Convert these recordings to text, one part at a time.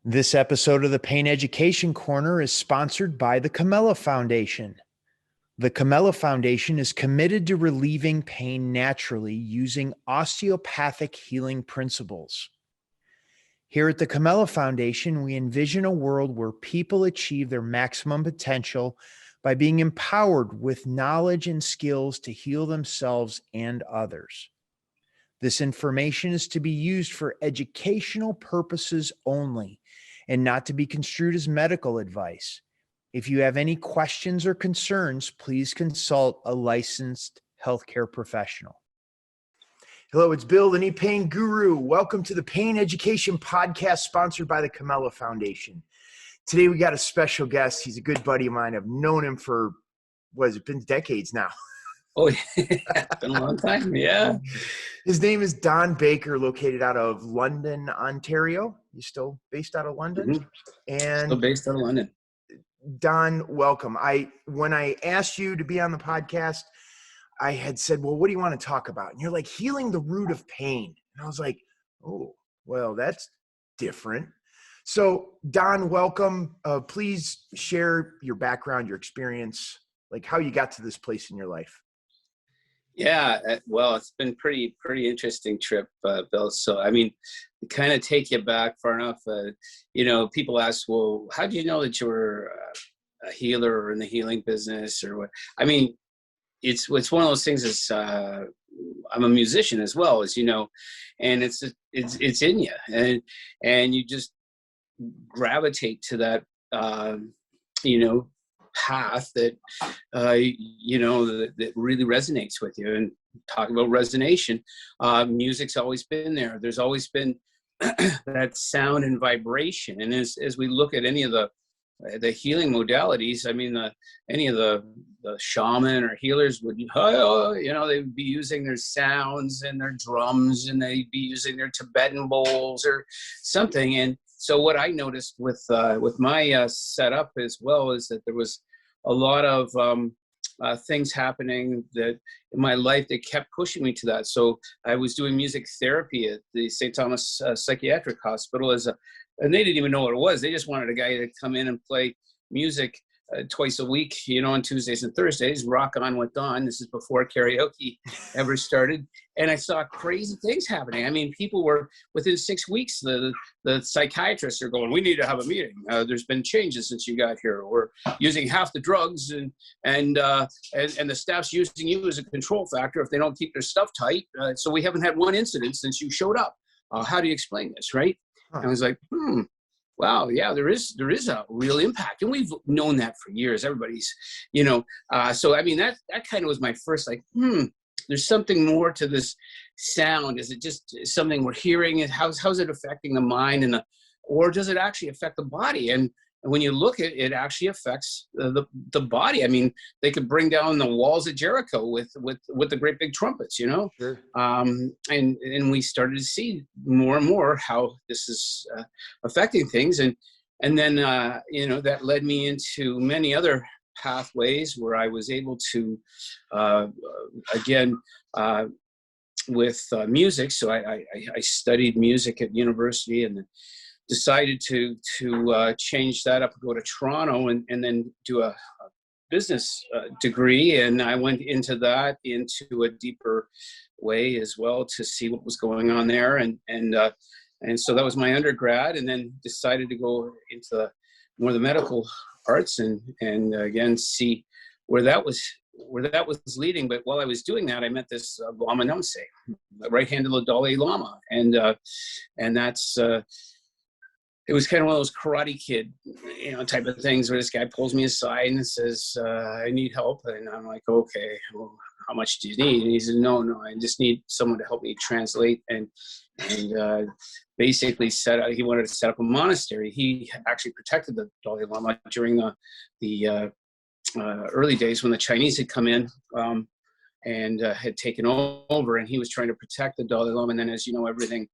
This episode of the Pain Education Corner is sponsored by the Camella Foundation. The Camella Foundation is committed to relieving pain naturally using osteopathic healing principles. Here at the Camella Foundation, we envision a world where people achieve their maximum potential by being empowered with knowledge and skills to heal themselves and others. This information is to be used for educational purposes only and not to be construed as medical advice. If you have any questions or concerns, please consult a licensed healthcare professional. Hello, it's Bill, the Knee Pain Guru. Welcome to the Pain Education Podcast sponsored by the Camella Foundation. Today we got a special guest. He's a good buddy of mine. I've known him for, it's been decades now. Oh, yeah. It's been a long time, yeah. His name is Don Baker, located out of London, Ontario. He's still based out of London? Mm-hmm. And still based out of London. Don, welcome. When I asked you to be on the podcast, I had said, well, what do you want to talk about? And you're like, healing the root of pain. And I was like, oh, well, that's different. So, Don, welcome. Please share your background, your experience, like how you got to this place in your life. Yeah, well, it's been pretty interesting trip, Bill. So, I mean, kind of take you back far enough. People ask, well, how do you know that you were a healer or in the healing business or what? I mean, it's one of those things. Is I'm a musician as well, as you know, and it's in you, and you just gravitate to that, path that that really resonates with you. And talk about resonation, music's always been there. There's always been that sound and vibration. And as we look at any of the healing modalities, I mean, any of the shaman or healers would, they would be using their sounds and their drums, and they'd be using their Tibetan bowls or something. And so what I noticed with my setup as well is that there was a lot of things happening that in my life that kept pushing me to that. So I was doing music therapy at the St. Thomas Psychiatric Hospital and they didn't even know what it was. They just wanted a guy to come in and play music twice a week, on Tuesdays and Thursdays, rock on with Don. This is before karaoke ever started. And I saw crazy things happening. I mean, people were, within 6 weeks, the psychiatrists are going, we need to have a meeting. There's been changes since you got here. We're using half the drugs and the staff's using you as a control factor if they don't keep their stuff tight. So we haven't had one incident since you showed up. How do you explain this, right? Huh. And I was like, wow, yeah, there is a real impact. And we've known that for years. Everybody's, so I mean, that kind of was my first, like, there's something more to this sound. Is it just something we're hearing? How's it affecting the mind or does it actually affect the body? And when you look at it, it actually affects the body. I mean, they could bring down the walls of Jericho with the great big trumpets, Sure. And we started to see more and more how this is affecting things. And then, that led me into many other pathways where I was able to, with music. So I studied music at university and decided to change that up, go to Toronto and then do a business degree. And I went into a deeper way as well to see what was going on there. And so that was my undergrad, and then decided to go into more of the medical arts and again, see where that was leading. But while I was doing that, I met this Lama Namse, right hand of the Dalai Lama. And that's, it was kind of one of those Karate Kid, type of things where this guy pulls me aside and says, I need help. And I'm like, okay, well, how much do you need? And he said, no, I just need someone to help me translate. And basically he wanted to set up a monastery. He actually protected the Dalai Lama during the early days when the Chinese had come in and had taken over, and he was trying to protect the Dalai Lama. And then, as you know, everything,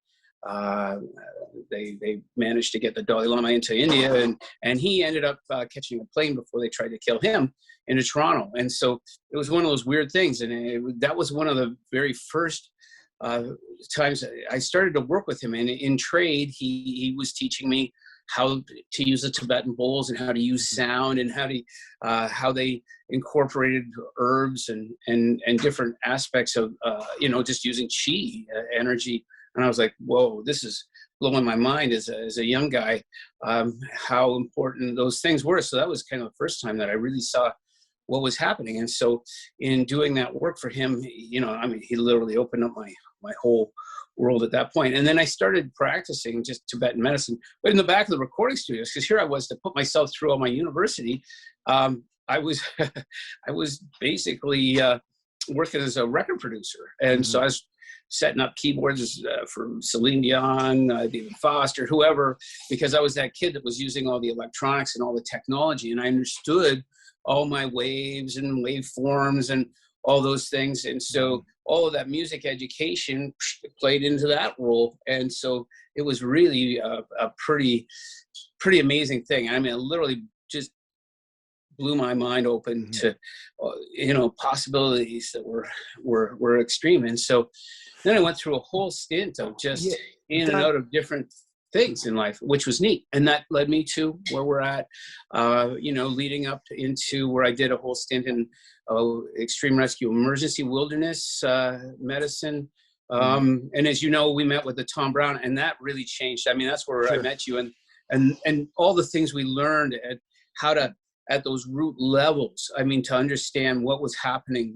they managed to get the Dalai Lama into India, and he ended up catching a plane before they tried to kill him into Toronto. And so it was one of those weird things. And that was one of the very first times I started to work with him. And in trade, he was teaching me how to use the Tibetan bowls and how to use sound and how they incorporated herbs and different aspects of just using chi energy. And I was like, whoa, this is blowing my mind as a young guy, how important those things were. So that was kind of the first time that I really saw what was happening. And so in doing that work for him, he literally opened up my whole world at that point. And then I started practicing just Tibetan medicine, but in the back of the recording studios, because here I was to put myself through all my university. I was basically working as a record producer. And so I was setting up keyboards for Celine Dion, David Foster, whoever, because I was that kid that was using all the electronics and all the technology, and I understood all my waves and waveforms and all those things. And so all of that music education played into that role. And so it was really a pretty amazing thing. I mean, it literally just blew my mind open to, possibilities that were extreme. And so then I went through a whole stint of just in and out of different things in life, which was neat. And that led me to where we're at, leading up into where I did a whole stint in extreme rescue, emergency wilderness medicine. And as you know, we met with the Tom Brown, and that really changed. I mean, that's where I met you, and all the things we learned at those root levels. I mean, to understand what was happening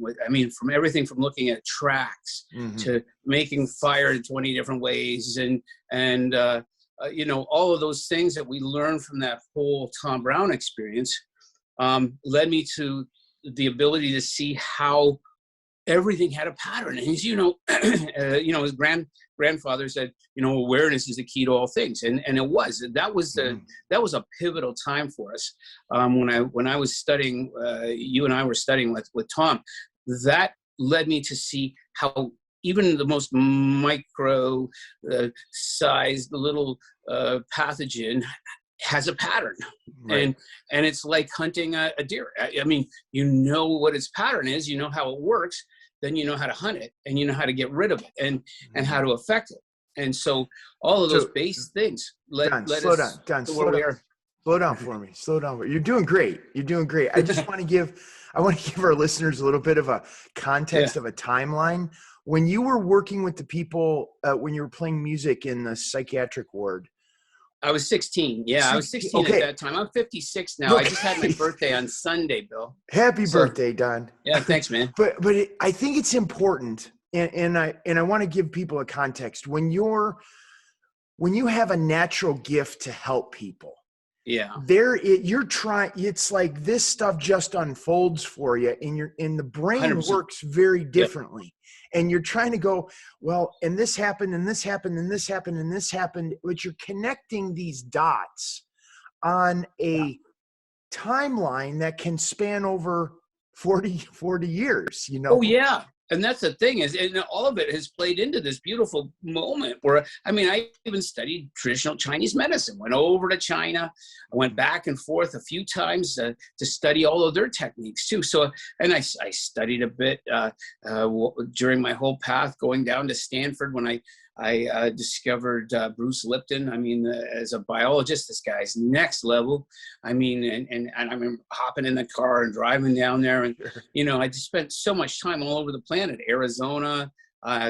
from everything from looking at tracks to making fire in 20 different ways and all of those things that we learned from that whole Tom Brown experience led me to the ability to see how everything had a pattern. And as his grandfather said, awareness is the key to all things. And it was. That was a pivotal time for us. When I was studying, you and I were studying with Tom, that led me to see how even the most micro sized little pathogen has a pattern. Right. And it's like hunting a deer. I mean, what its pattern is, how it works, then you know how to hunt it, and you know how to get rid of it and how to affect it. And so all of those base things let us to where we are. Slow down for me. You're doing great. I just want to give our listeners a little bit of a context of a timeline. When you were working with the people, when you were playing music in the psychiatric ward, I was 16. Yeah, I was 16 at that time. I'm 56 now. I just had my birthday on Sunday, Bill. Happy birthday, Don. Yeah, thanks, man. But I think it's important, and I want to give people a context. When you have a natural gift to help people, it's like this stuff just unfolds for you, and the brain 100%. Works very differently. Yep. And you're trying to go, well, and this happened, and this happened, and this happened, and this happened, but you're connecting these dots on a timeline that can span over 40 years, Oh, yeah. And that's the thing and all of it has played into this beautiful moment where, I even studied traditional Chinese medicine, went over to China. I went back and forth a few times to study all of their techniques too. So, and I studied a bit during my whole path going down to Stanford when I discovered Bruce Lipton. As a biologist, this guy's next level. And I remember hopping in the car and driving down there. And, I just spent so much time all over the planet, Arizona,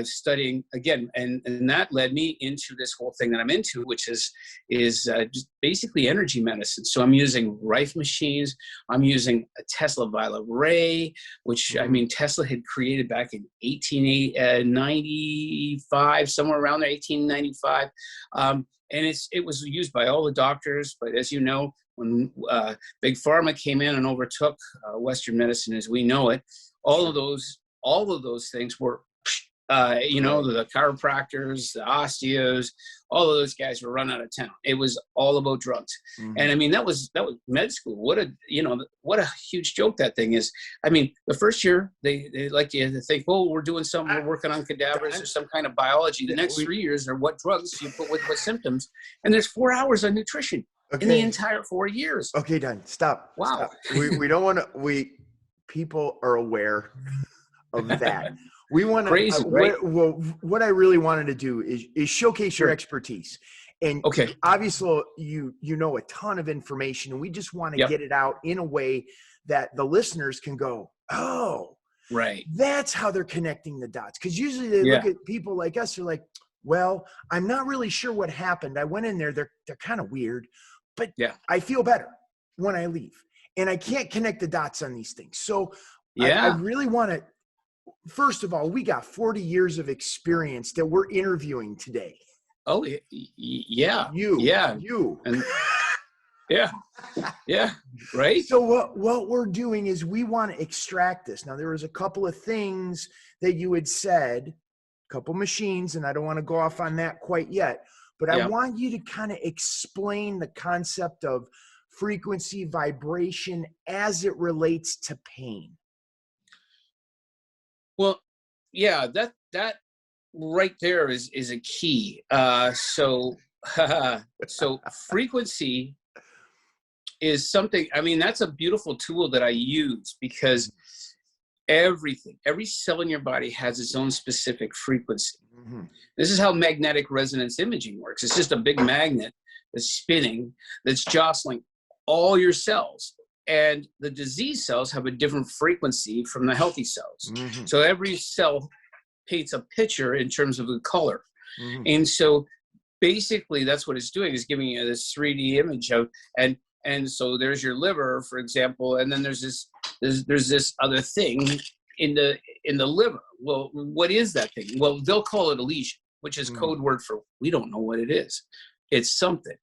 studying again. And that led me into this whole thing that I'm into, which is just basically energy medicine. So I'm using Rife machines. I'm using a Tesla violet ray, which Tesla had created back in 1895, somewhere around there, 1895. And it was used by all the doctors. But as you know, when Big Pharma came in and overtook Western medicine as we know it, all of those things were the chiropractors, the osteos, all of those guys were run out of town. It was all about drugs. And that was med school. What a huge joke that thing is. The first year they like you to think, oh, we're doing something, we're working on cadavers or some kind of biology. The next 3 years are what drugs you put with what symptoms. And there's 4 hours on nutrition in the entire 4 years. Okay, Don, stop. Wow. Stop. We don't want to, people are aware of that. We want to, crazy, right? what I really wanted to do is showcase your expertise. And Okay. obviously you know a ton of information, and we just want to Yep. get it out in a way that the listeners can go, oh, Right. that's how they're connecting the dots. Because usually they look at people like us, they're like, well, I'm not really sure what happened. I went in there, they're kind of weird, but I feel better when I leave. And I can't connect the dots on these things. So I really want to, first of all, we got 40 years of experience that we're interviewing today. Oh, yeah. You. And yeah. Right. So what we're doing is we want to extract this. Now, there was a couple of things that you had said, a couple machines, and I don't want to go off on that quite yet, but I want you to kind of explain the concept of frequency vibration as it relates to pain. Well, yeah, that right there is a key. So frequency is something, I mean, that's a beautiful tool that I use, because every cell in your body has its own specific frequency. Mm-hmm. This is how magnetic resonance imaging works. It's just a big magnet that's spinning, that's jostling all your cells. And the disease cells have a different frequency from the healthy cells. Mm-hmm. So every cell paints a picture in terms of the color. Mm-hmm. And so basically that's what it's doing, is giving you this 3D image of, and so there's your liver, for example, and then there's this other thing in the liver. Well, what is that thing? Well, they'll call it a lesion, which is code word for, we don't know what it is. It's something.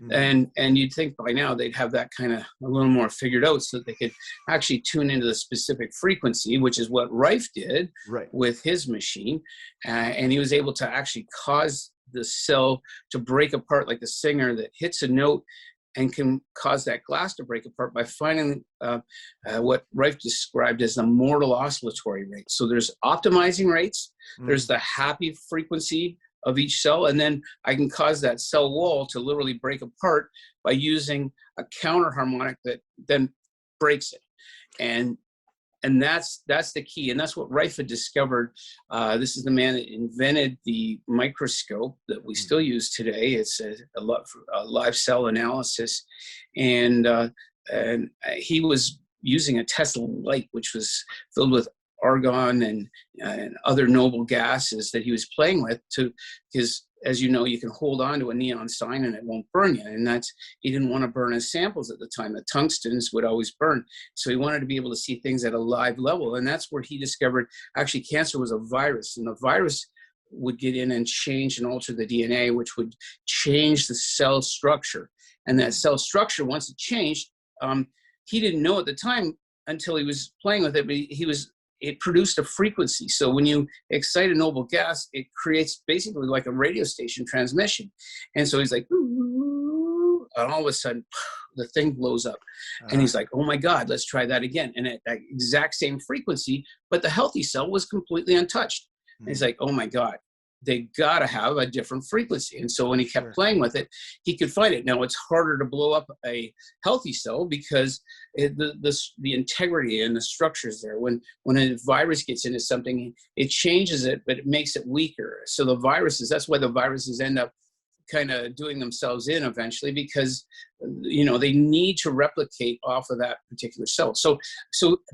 Mm-hmm. And you'd think by now they'd have that kind of a little more figured out, so that they could actually tune into the specific frequency, which is what Rife did with his machine. And he was able to actually cause the cell to break apart, like the singer that hits a note and can cause that glass to break apart by finding what Rife described as the mortal oscillatory rate. So there's optimizing rates, there's the happy frequency of each cell, and then I can cause that cell wall to literally break apart by using a counter harmonic that then breaks it. And that's the key, and that's what Rife had discovered. This is the man that invented the microscope that we still use today. It's a live cell analysis, and he was using a Tesla light, which was filled with argon and other noble gases that he was playing with, because, as you know, you can hold on to a neon sign and it won't burn you. And he didn't want to burn his samples at the time. The tungstens would always burn. So he wanted to be able to see things at a live level. And that's where he discovered actually cancer was a virus, and the virus would get in and change and alter the DNA, which would change the cell structure. And that cell structure, once it changed, he didn't know at the time until he was playing with it, but it produced a frequency. So when you excite a noble gas, it creates basically like a radio station transmission. And so he's like, ooh, and all of a sudden, the thing blows up. And he's like, oh my God, let's try that again. And at that exact same frequency, but the healthy cell was completely untouched. And he's like, oh my God, they got to have a different frequency. And so when he kept playing with it, he could find it. Now, it's harder to blow up a healthy cell because the integrity and the structures there. When a virus gets into something, it changes it, but it makes it weaker. So the viruses, that's why the viruses end up kind of doing themselves in eventually, because they need to replicate off of that particular cell. So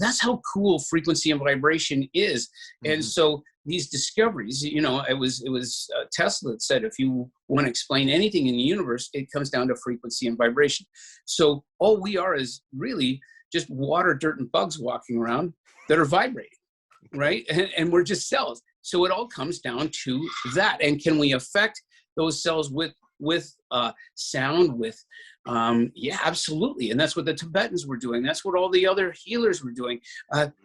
that's how cool frequency and vibration is. And so these discoveries, it was Tesla that said, if you want to explain anything in the universe, it comes down to frequency and vibration. So all we are is really just water, dirt, and bugs walking around that are vibrating, right? And we're just cells. So it all comes down to that. And can we affect those cells with sound, with absolutely. And that's what the Tibetans were doing. That's what all the other healers were doing.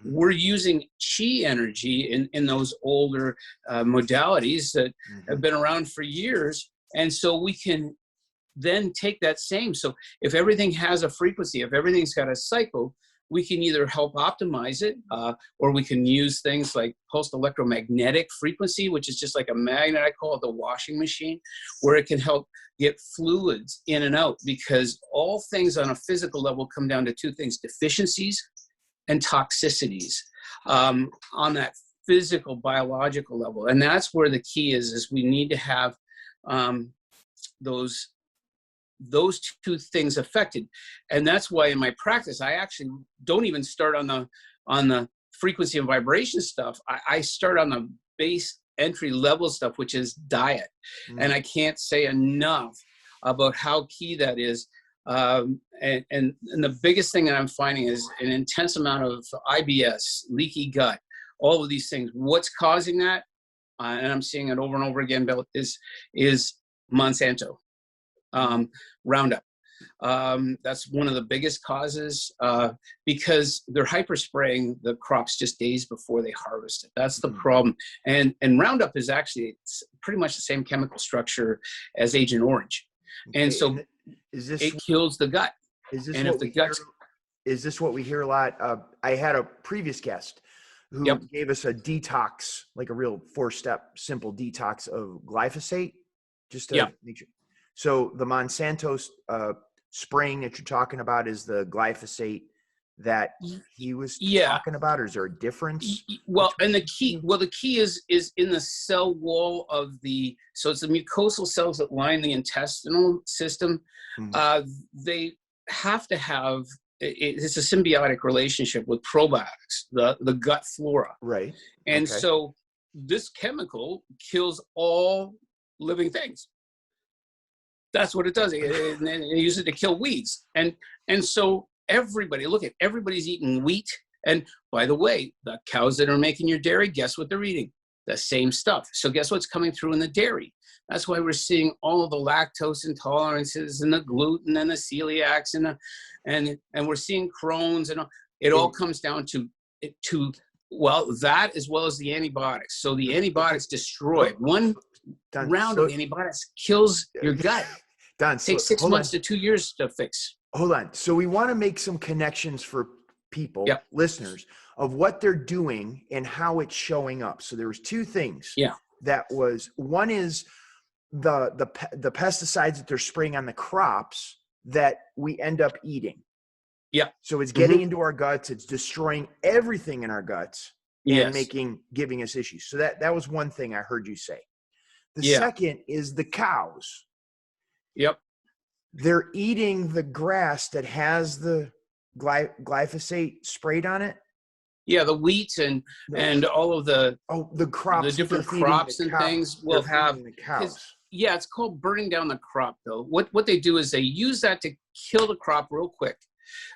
We're using chi energy in those older modalities that have been around for years. And so we can then take that same. So if everything has a frequency, if everything's got a cycle, we can either help optimize it, or we can use things like pulsed electromagnetic frequency, which is just like a magnet. I call it the washing machine, where it can help get fluids in and out, because all things on a physical level come down to two things: deficiencies and toxicities on that physical, biological level. And that's where the key is we need to have those two things affected. And that's why in my practice, I actually don't even start on the frequency and vibration stuff. I start on the base entry level stuff, which is diet. And I can't say enough about how key that is. And the biggest thing that I'm finding is an intense amount of IBS, leaky gut, all of these things. What's causing that? And I'm seeing it over and over again, Bill, is Monsanto, Roundup. That's one of the biggest causes because they're hyper spraying the crops just days before they harvest it. That's the problem. And Roundup is actually pretty much the same chemical structure as Agent Orange. And so it kills the gut. Is this what we hear a lot? I had a previous guest who gave us a detox, like a real 4-step simple detox of glyphosate, just to make sure. So the Monsanto spraying that you're talking about is the glyphosate that he was talking about, or is there a difference? Well, and the key is in the cell wall of so it's the mucosal cells that line the intestinal system. They have to have, it's a symbiotic relationship with probiotics, the gut flora. Right. And so this chemical kills all living things. That's what it does. And they use it to kill weeds. And so everybody's eating wheat. And by the way, the cows that are making your dairy, guess what they're eating? The same stuff. So guess what's coming through in the dairy? That's why we're seeing all of the lactose intolerances and the gluten and the celiacs and we're seeing Crohn's, and it all comes down to that, as well as the antibiotics. So the antibiotics destroy one round of antibiotics kills your gut. Takes 6 months to 2 years to fix. Hold on. So we want to make some connections for people, listeners, of what they're doing and how it's showing up. So there was two things. One is the pesticides that they're spraying on the crops that we end up eating. So it's getting into our guts. It's destroying everything in our guts and giving us issues. So that was one thing I heard you say. The second is the cows. They're eating the grass that has the glyphosate sprayed on it. The wheat and all of the crops, the different crops and things will have the cows. It's called burning down the crop, though. What they do is they use that to kill the crop real quick,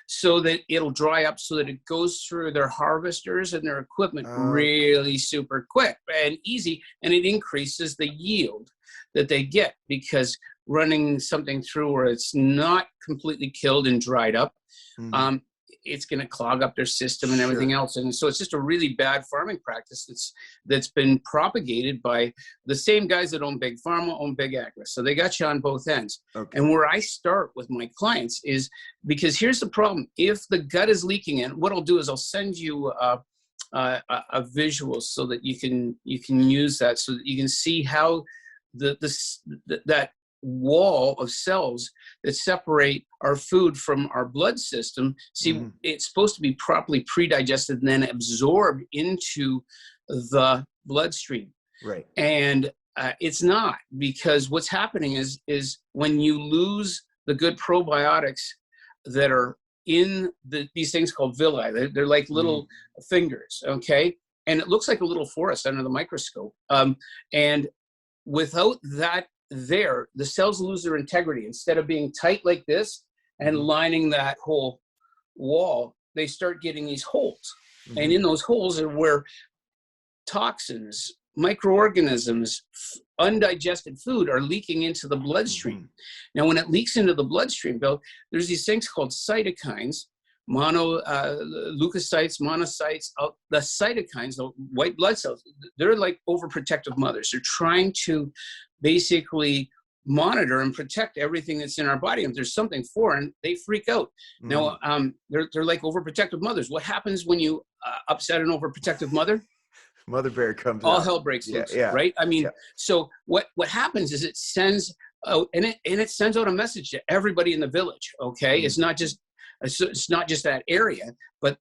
so that it'll dry up, so that it goes through their harvesters and their equipment really super quick and easy, and it increases the yield that they get, because running something through where it's not completely killed and dried up, it's going to clog up their system and everything else. And so it's just a really bad farming practice that's been propagated by the same guys that own Big Pharma, own Big Agri. So they got you on both ends. And where I start with my clients is, because here's the problem. If the gut is leaking in, what I'll do is I'll send you a visual so that you can use that, so that you can see how that wall of cells that separate our food from our blood system. It's supposed to be properly pre-digested and then absorbed into the bloodstream. Right. And it's not, because what's happening is when you lose the good probiotics that are in these things called villi, they're like little fingers, okay? And it looks like a little forest under the microscope. And without that the cells lose their integrity. Instead of being tight like this and lining that whole wall, they start getting these holes. And in those holes are where toxins, microorganisms, undigested food are leaking into the bloodstream. Now, when it leaks into the bloodstream, Bill, there's these things called cytokines, leukocytes, monocytes. The cytokines, the white blood cells, they're like overprotective mothers. They're trying to basically monitor and protect everything that's in our body. If there's something foreign, they freak out. Now, they're like overprotective mothers. What happens when you upset an overprotective mother? Mother bear comes all out. Hell breaks loose, right? I mean, so what happens is it sends out, and it sends out a message to everybody in the village, okay? It's not just that area, but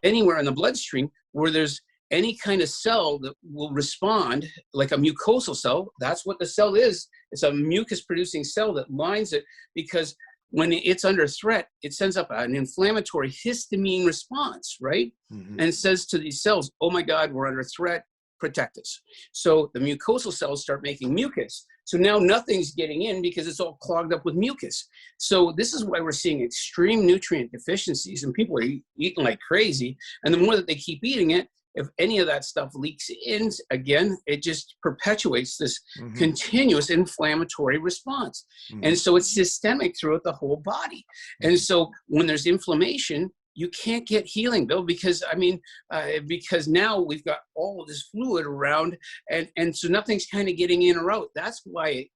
anywhere in the bloodstream where there's any kind of cell that will respond, like a mucosal cell, that's what the cell is. It's a mucus producing cell that lines it, because when it's under threat, it sends up an inflammatory histamine response, right? Mm-hmm. And says to these cells, oh my God, we're under threat, protect us. So the mucosal cells start making mucus. So now nothing's getting in because it's all clogged up with mucus. So this is why we're seeing extreme nutrient deficiencies, and people are eating like crazy. And the more that they keep eating it, if any of that stuff leaks in, again, it just perpetuates this continuous inflammatory response. And so it's systemic throughout the whole body. And so when there's inflammation, you can't get healing, Bill, because because now we've got all of this fluid around, and so nothing's kind of getting in or out. That's why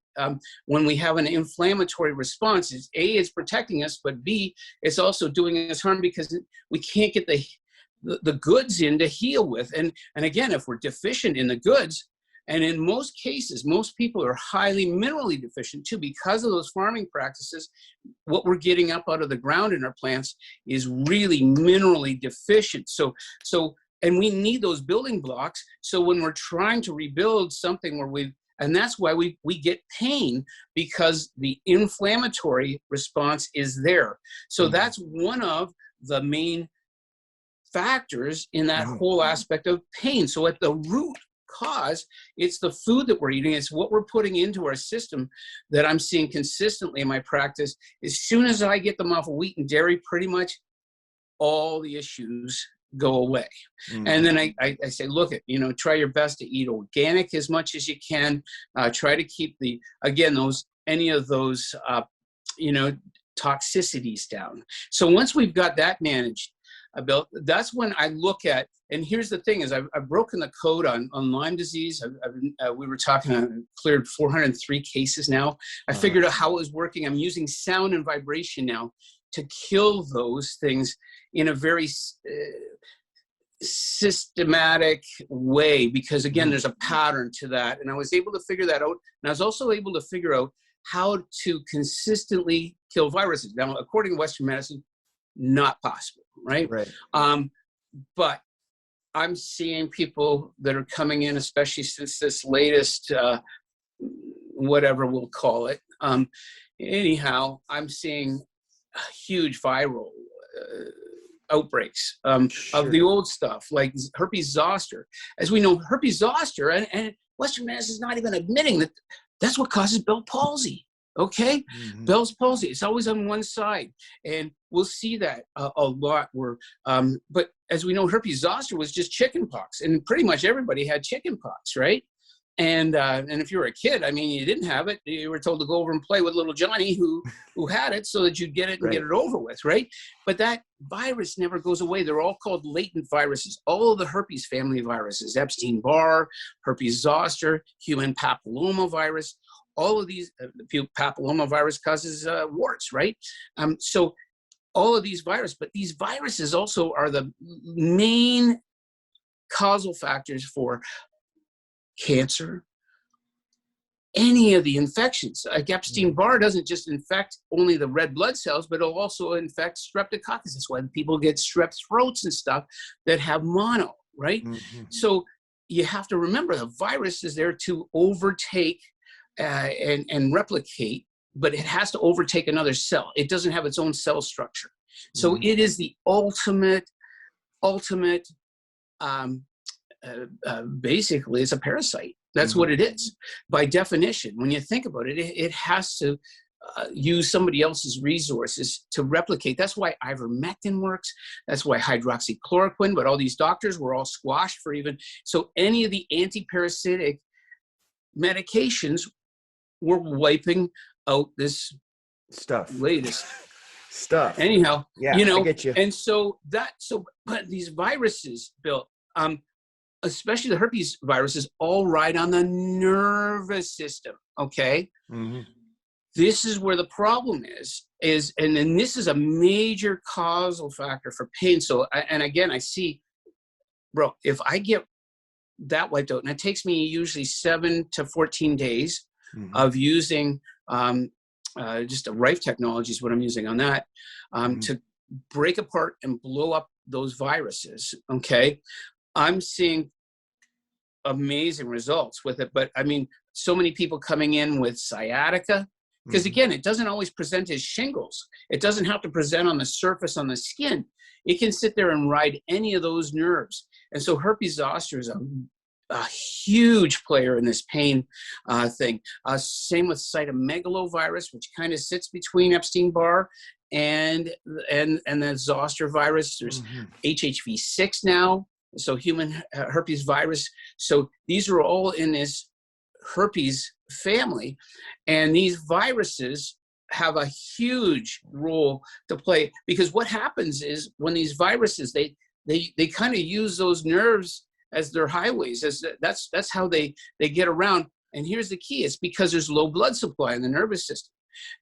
when we have an inflammatory response, it's protecting us, but B, it's also doing us harm because we can't get the goods in to heal with. And again, if we're deficient in the goods, and in most cases, most people are highly minerally deficient too, because of those farming practices. What we're getting up out of the ground in our plants is really minerally deficient. And we need those building blocks. So when we're trying to rebuild something and that's why we get pain, because the inflammatory response is there. So that's one of the main factors in that whole aspect of pain. So at the root cause, it's the food that we're eating, it's what we're putting into our system that I'm seeing consistently in my practice. As soon as I get them off of wheat and dairy, pretty much all the issues go away. And then I say, look, try your best to eat organic as much as you can. Try to keep any of those toxicities down. So once we've got that managed, Bill, that's when I look at, and here's the thing is I've broken the code on Lyme disease. We were talking, cleared 403 cases now. I figured out how it was working. I'm using sound and vibration now to kill those things in a very systematic way, because again, there's a pattern to that. And I was able to figure that out. And I was also able to figure out how to consistently kill viruses. Now, according to Western medicine, not possible, right? But I'm seeing people that are coming in, especially since this latest, whatever we'll call it. Anyhow, I'm seeing huge viral outbreaks of the old stuff, like herpes zoster. As we know, herpes zoster, and Western medicine is not even admitting that that's what causes Bell's palsy. Okay, Bell's palsy. It's always on one side, and we'll see that a lot. But as we know, herpes zoster was just chickenpox, and pretty much everybody had chickenpox, right? And if you were a kid, you didn't have it. You were told to go over and play with little Johnny who had it, so that you'd get it and get it over with, right? But that virus never goes away. They're all called latent viruses. All of the herpes family viruses, Epstein-Barr, herpes zoster, human papillomavirus. All of these, papillomavirus causes warts, right? So all of these viruses, but these viruses also are the main causal factors for cancer, any of the infections. Like Epstein-Barr doesn't just infect only the red blood cells, but it'll also infect streptococcus. That's why people get strep throats and stuff that have mono, right? So you have to remember the virus is there to overtake and replicate, but it has to overtake another cell. It doesn't have its own cell structure. So it is the ultimate, basically it's a parasite. That's what it is. By definition, when you think about it, it has to use somebody else's resources to replicate. That's why ivermectin works. That's why hydroxychloroquine, but all these doctors were all squashed for even. So any of the anti-parasitic medications were wiping out this latest stuff. Anyhow, I get you. And but these viruses, Bill, especially the herpes viruses, all ride on the nervous system. Okay. This is where the problem is, and then this is a major causal factor for pain. So, and again, I see, bro, if I get that wiped out, and it takes me usually 7 to 14 days of using just a Rife technology is what I'm using on that, to break apart and blow up those viruses. Okay. I'm seeing amazing results with it. But I mean, so many people coming in with sciatica, because again, it doesn't always present as shingles. It doesn't have to present on the surface on the skin. It can sit there and ride any of those nerves. And so herpes zoster is a huge player in this pain thing. Same with cytomegalovirus, which kind of sits between Epstein-Barr and the zoster virus. There's HHV6 now, so human herpes virus. So these are all in this herpes family, and these viruses have a huge role to play, because what happens is when these viruses, they kind of use those nerves as their highways, that's how they get around. And here's the key: it's because there's low blood supply in the nervous system.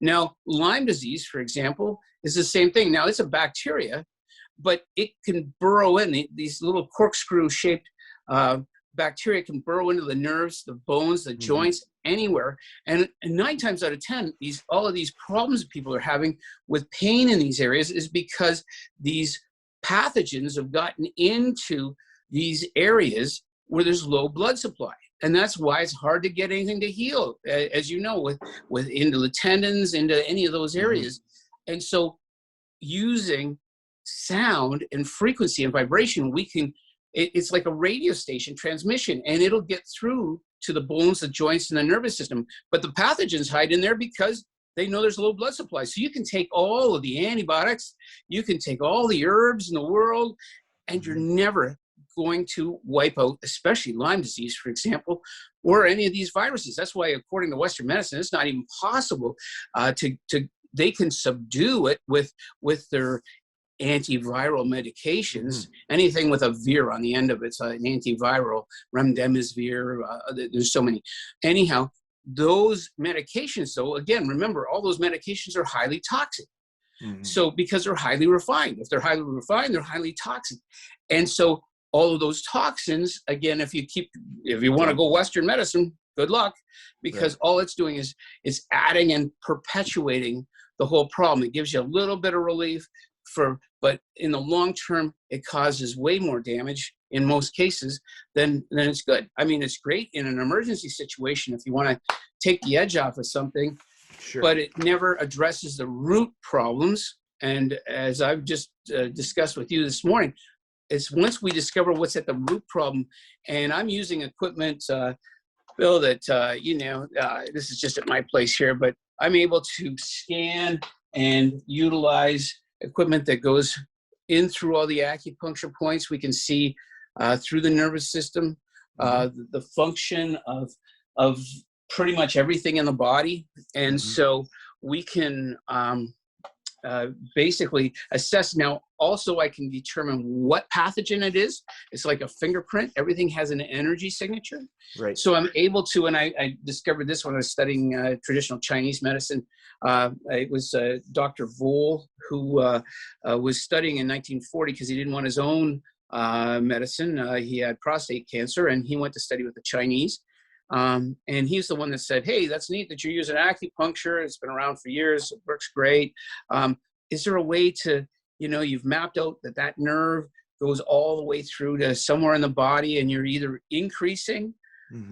Now, Lyme disease, for example, is the same thing. Now, it's a bacteria, but it can burrow in. These little corkscrew-shaped bacteria can burrow into the nerves, the bones, the joints, anywhere. And 9 times out of 10, all of these problems that people are having with pain in these areas is because these pathogens have gotten into these areas where there's low blood supply. And that's why it's hard to get anything to heal, as you know, with into the tendons, into any of those areas. And so using sound and frequency and vibration, it's like a radio station transmission, and it'll get through to the bones, the joints, and the nervous system. But the pathogens hide in there because they know there's low blood supply. So you can take all of the antibiotics, you can take all the herbs in the world, and you're never going to wipe out, especially Lyme disease, for example, or any of these viruses. That's why, according to Western medicine, it's not even possible they can subdue it with their antiviral medications. Anything with a vir on the end of it's an antiviral, remdesivir, there's so many. Anyhow, those medications, though, again, remember, all those medications are highly toxic. So because they're highly refined. If they're highly refined, they're highly toxic. And so all of those toxins, again, if you want to go Western medicine, good luck, because all it's doing is adding and perpetuating the whole problem. It gives you a little bit of relief, but in the long term, it causes way more damage in most cases than it's good. I mean, it's great in an emergency situation if you want to take the edge off of something, but it never addresses the root problems. And as I've just discussed with you this morning, it's once we discover what's at the root problem, and I'm using equipment, Bill, that, this is just at my place here, but I'm able to scan and utilize equipment that goes in through all the acupuncture points. We can see through the nervous system, the function of pretty much everything in the body. And so we can basically assess. Now, also, I can determine what pathogen it is. It's like a fingerprint. Everything has an energy signature. Right. So I'm able to, and I discovered this when I was studying traditional Chinese medicine. It was Dr. Voll who was studying in 1940 because he didn't want his own medicine. He had prostate cancer, and he went to study with the Chinese. And he's the one that said, hey, that's neat that you're using acupuncture. It's been around for years. It works great. Is there a way to, you've mapped out that nerve goes all the way through to somewhere in the body, and you're either increasing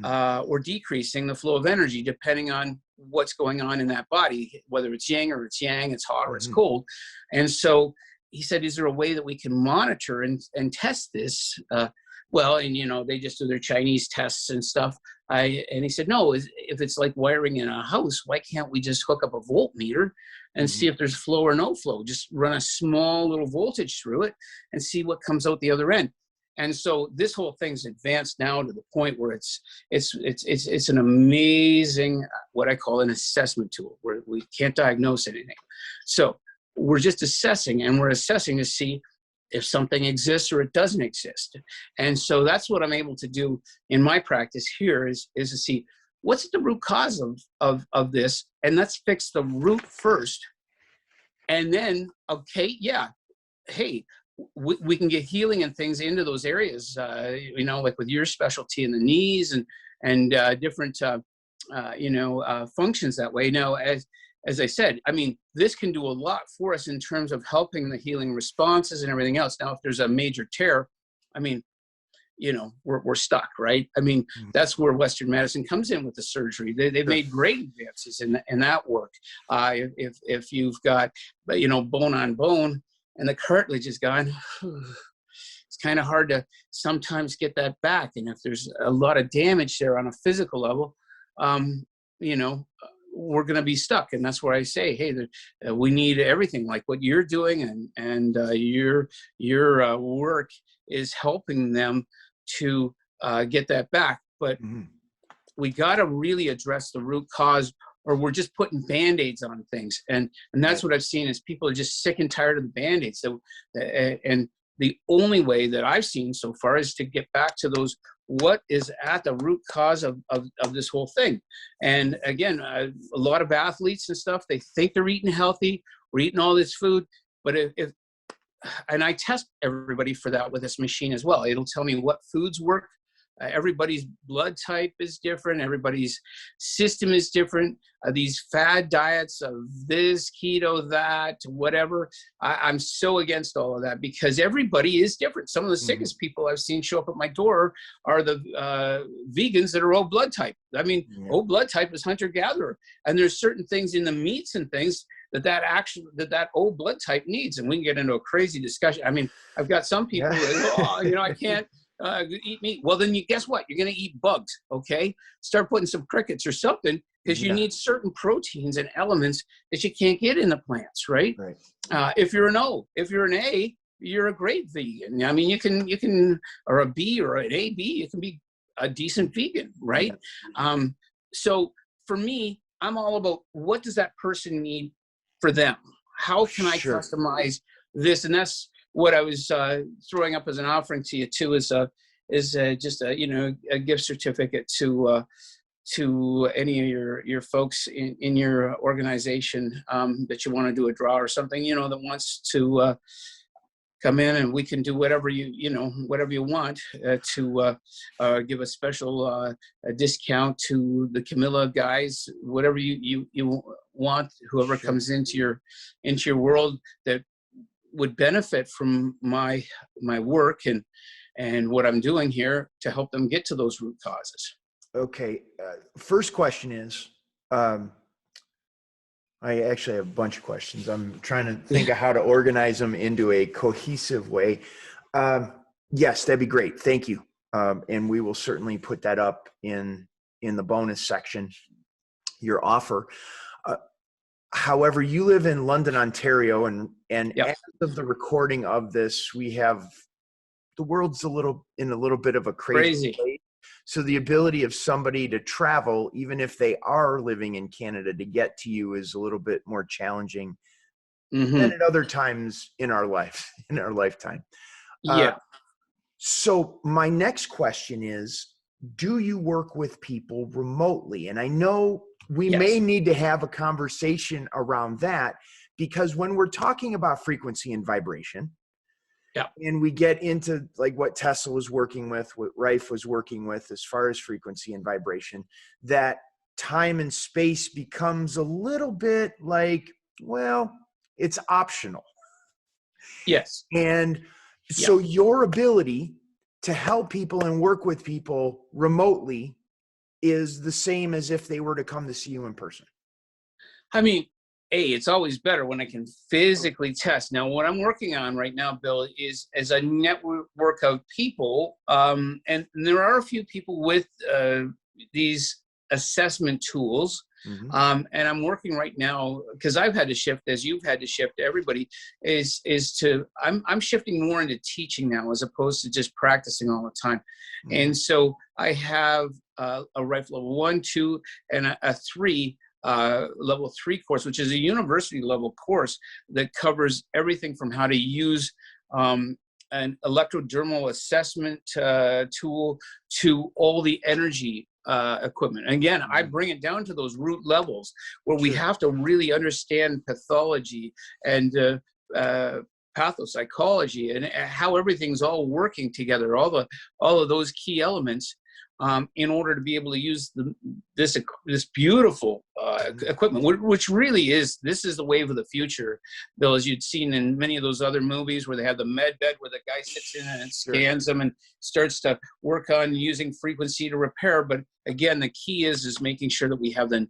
or decreasing the flow of energy depending on what's going on in that body, whether it's yin or it's yang, it's hot or it's cold. And so he said, is there a way that we can monitor and test this? Well, and they just do their Chinese tests and stuff. And he said, no, if it's like wiring in a house, why can't we just hook up a voltmeter and see if there's flow or no flow? Just run a small little voltage through it and see what comes out the other end. And so this whole thing's advanced now to the point where it's an amazing, what I call an assessment tool, where we can't diagnose anything. So we're just assessing, and we're assessing to see if something exists or it doesn't exist. And so that's what I'm able to do in my practice here is to see what's the root cause of this, and let's fix the root first. And then, okay, yeah, hey, we can get healing and things into those areas, like with your specialty in the knees and different, functions that way. Now, as I said, I mean, this can do a lot for us in terms of helping the healing responses and everything else. Now, if there's a major tear, I mean, we're stuck, right? I mean, Mhm. that's where Western medicine comes in with the surgery. They've Sure. made great advances in that work. If you've got, bone on bone and the cartilage is gone, it's kind of hard to sometimes get that back. And if there's a lot of damage there on a physical level, you know, we're going to be stuck. And that's where I say, hey, we need everything like what you're doing, and your work is helping them to get that back. But Mhm. we got to really address the root cause, or we're just putting band-aids on things. And that's what I've seen is people are just sick and tired of the band-aids. So, and the only way that I've seen so far is to get back to those, what is at the root cause of this whole thing. And again, a lot of athletes and stuff, they think they're eating healthy, we're eating all this food, but if and I test everybody for that with this machine as well. It'll tell me what foods work. Everybody's blood type is different. Everybody's system is different. These fad diets of this, keto, that, whatever. I'm so against all of that because everybody is different. Some of the sickest people I've seen show up at my door are the vegans that are O blood type. I mean, O blood type is hunter-gatherer. And there's certain things in the meats and things that O blood type needs. And we can get into a crazy discussion. I mean, I've got some people that go, I can't eat meat. Well, then guess what? You're going to eat bugs, okay? Start putting some crickets or something because you need certain proteins and elements that you can't get in the plants, right? If you're an O, if you're an A, you're a great vegan. I mean, you can, or a B or an AB, you can be a decent vegan, right? So for me, I'm all about what does that person need for them? How can I customize this? And that's what I was throwing up as an offering to you too, is just a gift certificate to any of your folks in your organization that you want to do a draw or something, that wants to come in, and we can do whatever whatever you want to give a special a discount to the Camilla guys, whatever you want, whoever comes into your world that would benefit from my work and what I'm doing here to help them get to those root causes. Okay. First question is, I actually have a bunch of questions. I'm trying to think of how to organize them into a cohesive way. Yes, that'd be great. Thank you. And we will certainly put that up in the bonus section, your offer. However, you live in London, Ontario, and as of the recording of this, the world's in a little bit of a crazy place. So the ability of somebody to travel, even if they are living in Canada, to get to you is a little bit more challenging than at other times in our lifetime. So my next question is, do you work with people remotely? And I know we may need to have a conversation around that, because when we're talking about frequency and vibration, and we get into like what Tesla was working with, what Rife was working with as far as frequency and vibration, that time and space becomes a little bit like, well, it's optional. Yes. And so your ability to help people and work with people remotely is the same as if they were to come to see you in person. I mean, it's always better when I can physically test. Now, what I'm working on right now, Bill, is a network of people, and there are a few people with these assessment tools. And I'm working right now, because I've had to shift, as you've had to shift, everybody I'm shifting more into teaching now as opposed to just practicing all the time. And so I have a Rife level 1, 2, and a 3 level 3 course, which is a university level course that covers everything from how to use an electrodermal assessment tool to all the energy equipment. And again, I bring it down to those root levels where we have to really understand pathology and pathopsychology and how everything's all working together, all of those key elements. in order to be able to use this beautiful equipment, which really is, this is the wave of the future, Bill, as you'd seen in many of those other movies where they have the med bed where the guy sits in and scans them and starts to work on using frequency to repair. But again, the key is making sure that we have the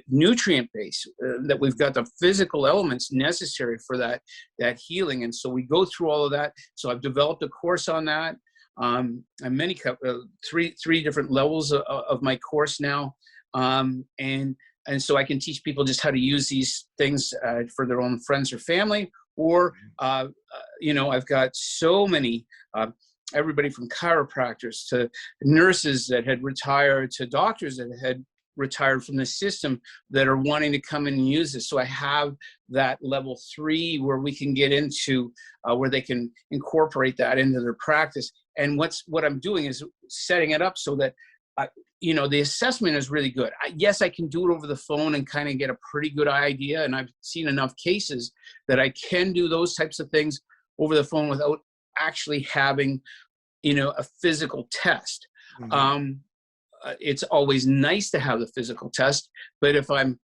nutrient base, that we've got the physical elements necessary for that healing. And so we go through all of that. So I've developed a course on that. And many three different levels of my course now, and so I can teach people just how to use these things for their own friends or family, or I've got so many, everybody from chiropractors to nurses that had retired to doctors that had retired from the system that are wanting to come in and use this. So I have that level 3 where we can get into where they can incorporate that into their practice. And what I'm doing is setting it up so that, the assessment is really good. Yes, I can do it over the phone and kind of get a pretty good idea. And I've seen enough cases that I can do those types of things over the phone without actually having, a physical test. Mm-hmm. It's always nice to have the physical test, but if I've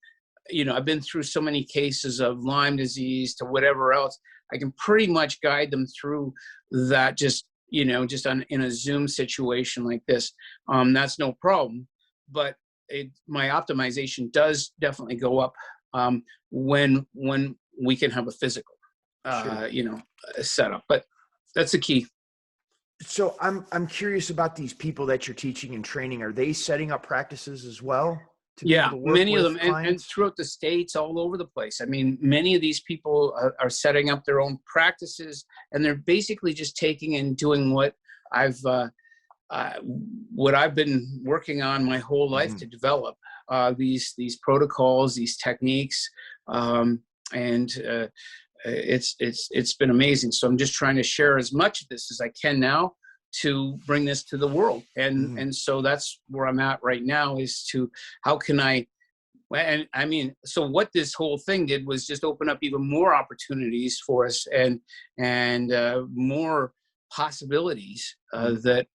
been through so many cases of Lyme disease to whatever else, I can pretty much guide them through that in a Zoom situation like this. That's no problem, but my optimization does definitely go up when we can have a physical, setup. But that's the key. So I'm curious about these people that you're teaching and training. Are they setting up practices as well? Yeah, many of them, and throughout the States, all over the place. I mean, many of these people are setting up their own practices, and they're basically just taking and doing what I've been working on my whole life to develop, these protocols, these techniques, and it's been amazing. So I'm just trying to share as much of this as I can now to bring this to the world. And so that's where I'm at right now, is to how can so what this whole thing did was just open up even more opportunities for us and more possibilities that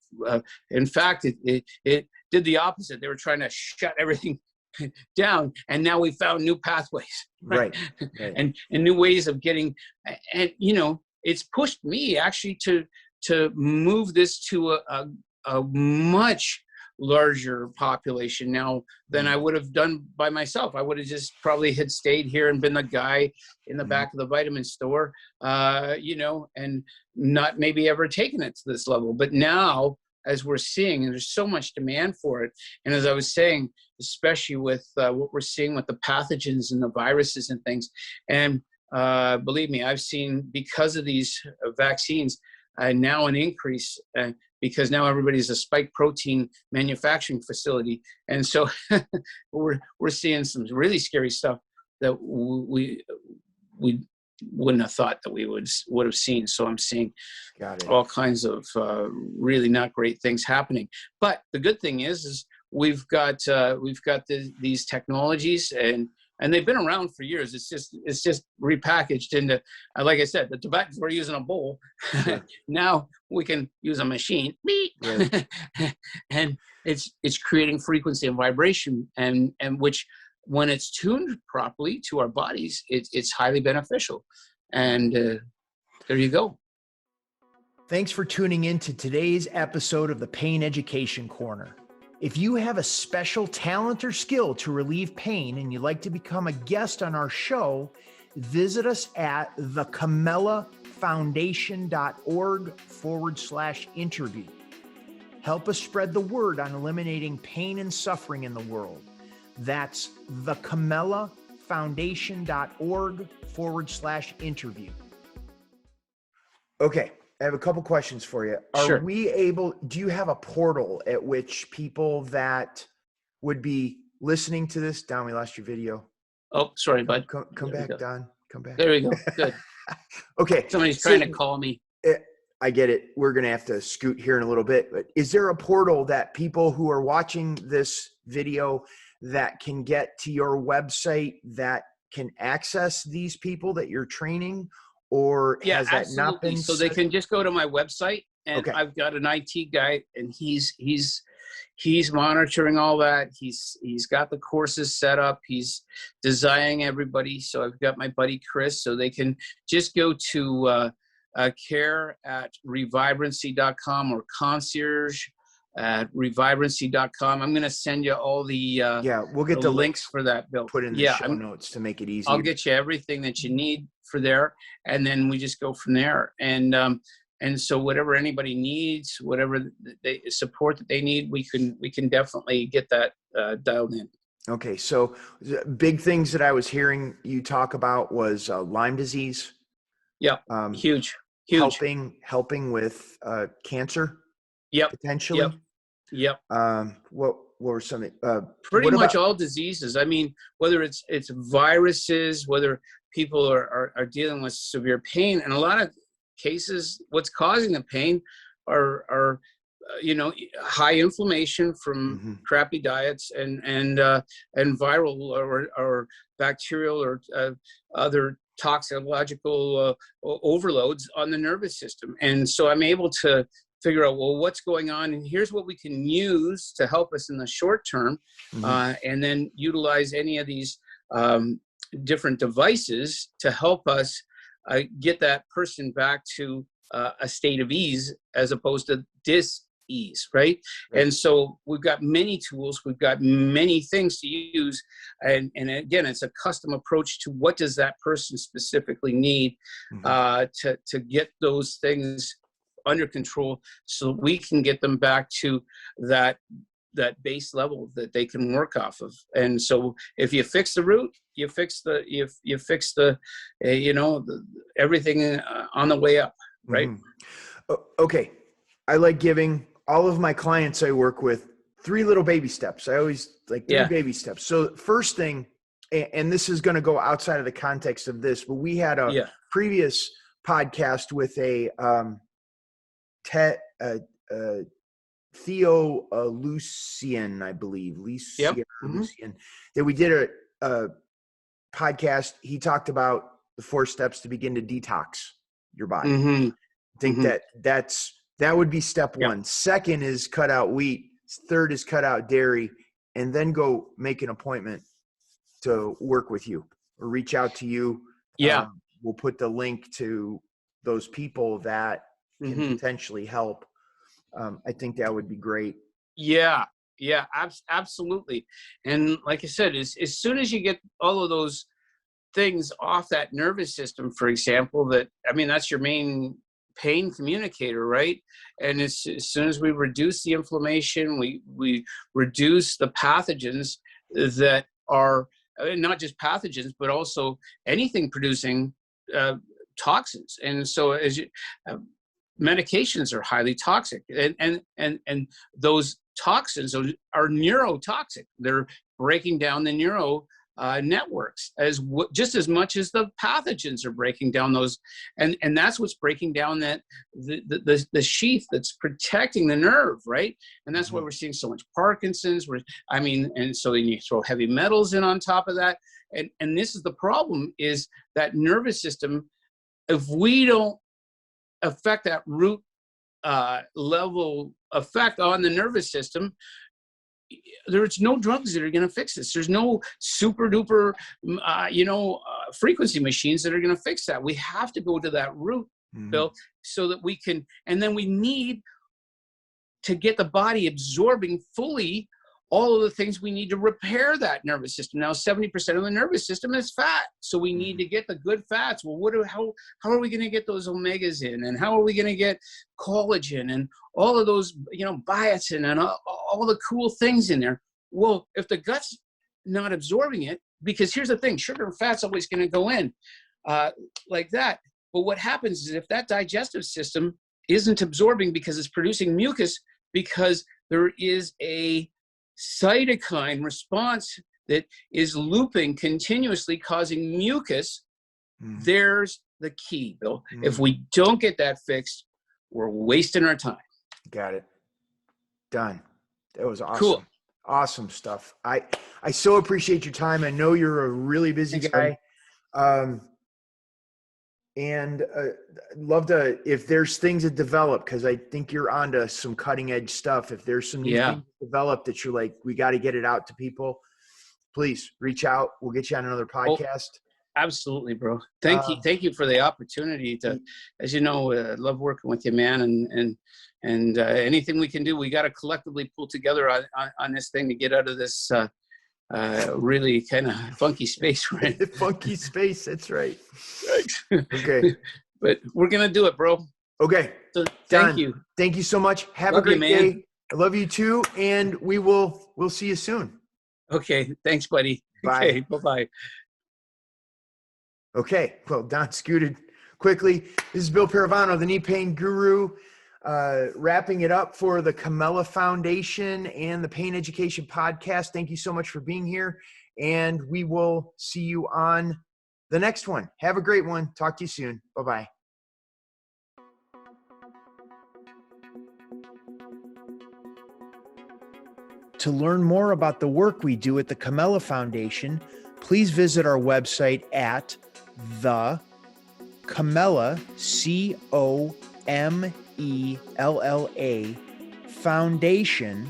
in fact it did the opposite. They were trying to shut everything down, and now we found new pathways, right. and new ways of getting, and it's pushed me actually to move this to a much larger population now than I would have done by myself. I would have just probably had stayed here and been the guy in the back of the vitamin store, and not maybe ever taken it to this level. But now, as we're seeing, and there's so much demand for it, and as I was saying, especially with what we're seeing with the pathogens and the viruses and things, and believe me, I've seen, because of these vaccines, now an increase, because now everybody's a spike protein manufacturing facility. And so we're seeing some really scary stuff that we wouldn't have thought that we would have seen. So I'm seeing all kinds of really not great things happening. But the good thing is we've got these technologies, and they've been around for years. It's just repackaged into, like I said, the tobacco, we're using a bowl. Sure. Now we can use a machine, right. And it's creating frequency and vibration, and which, when it's tuned properly to our bodies, it's highly beneficial. And there you go. Thanks for tuning in to today's episode of the Pain Education Corner. If you have a special talent or skill to relieve pain and you'd like to become a guest on our show, visit us at thecamellafoundation.org/interview. Help us spread the word on eliminating pain and suffering in the world. That's thecamellafoundation.org/interview. Okay. I have a couple questions for you. Sure. Do you have a portal at which people that would be listening to this, Don, we lost your video. Oh, sorry, bud. Come back, Don. Come back. There we go. Good. Okay. Somebody's trying to call me. I get it. We're going to have to scoot here in a little bit, but is there a portal that people who are watching this video that can get to your website that can access these people that you're training? Or has that not been? So they can just go to my website, and okay. I've got an IT guy, and he's he's monitoring all that. He's got the courses set up. He's designing everybody. So I've got my buddy Chris, so they can just go to care@revibrancy.com or concierge at revibrancy.com. I'm going to send you all the we'll get the links for that, Bill. Put in the show notes to make it easy. I'll get you everything that you need for there, and then we just go from there. And so whatever anybody needs, whatever they support that they need, we can definitely get that dialed in. Okay, so big things that I was hearing you talk about was Lyme disease. Yeah, huge. Helping with cancer. Yep. Potentially. Yep. What were some? Pretty much all diseases. I mean, whether it's viruses, whether people are dealing with severe pain, and a lot of cases, what's causing the pain are high inflammation from crappy diets and viral or bacterial or other toxicological overloads on the nervous system. And so I'm able to figure out, well, what's going on, and here's what we can use to help us in the short term, and then utilize any of these different devices to help us get that person back to a state of ease as opposed to dis-ease, right? And so we've got many tools, we've got many things to use, and again, it's a custom approach to what does that person specifically need to get those things under control, so we can get them back to that base level that they can work off of. And so if you fix the root, you fix the everything on the way up, right? Okay, I like giving all of my clients I work with 3 little baby steps. I always like 3 baby steps. So first thing, and this is going to go outside of the context of this, but we had a previous podcast with a Theo Lucian, I believe. Lucian. That we did a podcast. He talked about the 4 steps to begin to detox your body. I think that would be step 1. Second is cut out wheat. Third is cut out dairy, and then go make an appointment to work with you or reach out to you. We'll put the link to those people that can potentially help. I think that would be great. Yeah, absolutely. And like I said, as soon as you get all of those things off that nervous system, for example, that's your main pain communicator, right? And as soon as we reduce the inflammation, we reduce the pathogens that are not just pathogens, but also anything producing toxins. And so medications are highly toxic, and those toxins are neurotoxic. They're breaking down the neuro networks just as much as the pathogens are breaking down those, and that's what's breaking down the sheath that's protecting the nerve, right? And that's why we're seeing so much Parkinson's. And so then you throw heavy metals in on top of that, and this is the problem: is that nervous system. If we don't affect that root level effect on the nervous system, there's no drugs that are going to fix this. There's no super duper, frequency machines that are going to fix that. We have to go to that root, Bill, so that we can, and then we need to get the body absorbing fully all of the things we need to repair that nervous system. Now, 70% of the nervous system is fat. So we need to get the good fats. Well, how are we going to get those omegas in? And how are we going to get collagen and all of those, biotin and all the cool things in there? Well, if the gut's not absorbing it, because here's the thing, sugar and fat's always going to go in like that. But what happens is if that digestive system isn't absorbing because it's producing mucus, because there is a cytokine response that is looping continuously, causing mucus, there's the key, Bill. If we don't get that fixed, we're wasting our time. Got it. Done. That was awesome. Cool. Awesome stuff. I so appreciate your time. I know you're a really busy guy. And love to, if there's things that develop, because I think you're onto some cutting edge stuff. If there's some new things developed that you're like, we got to get it out to people, please reach out. We'll get you on another podcast. Absolutely, bro. Thank you for the opportunity to, as you know, love working with you, man. And anything we can do, we got to collectively pull together on this thing to get out of this really kind of funky space we're in. Funky space. That's right. Right. Okay. But we're going to do it, bro. Okay. So, thank you. Thank you so much. Have a great day. I love you too. And we'll see you soon. Okay. Thanks, buddy. Bye. Okay, bye-bye. Okay. Well, Don scooted quickly. This is Bill Paravano, the knee pain guru, wrapping it up for the Camella Foundation and the Pain Education Podcast. Thank you so much for being here. And we will see you on the next one. Have a great one. Talk to you soon. Bye-bye. To learn more about the work we do at the Camella Foundation, please visit our website at the Camella, COMELLA foundation.org.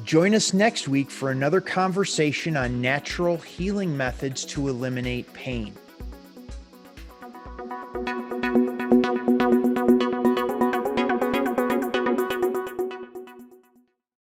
Join us next week for another conversation on natural healing methods to eliminate pain.